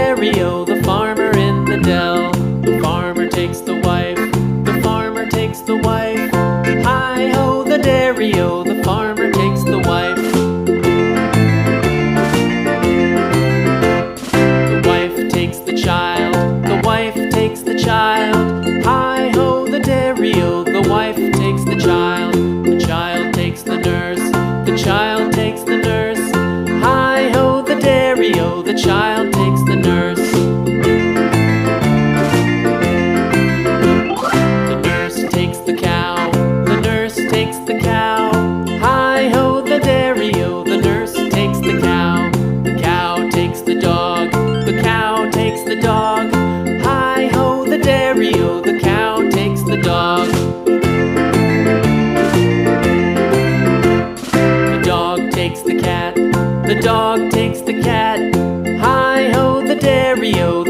dairy-o, the farmer in the dell. The farmer takes the wife, the farmer takes the wife. Hi-ho, the dairy-o, the farmer takes the wife. The wife takes the child, the wife takes the child. Hi-ho, the dairy-o, the wife takes the child. The child takes the nurse, the child takes the nurse. Hi-ho, the dairy-o, the child takes the nurse. The nurse takes the cow, the nurse takes the cow. Hi-ho, the dairy-o, the nurse takes the cow. The cow takes the dog, the cow takes the dog. Hi-ho, the dairy-o, the cow takes the dog. The dog takes the cat, the dog takes the cat. Hi-ho, the dairy-o,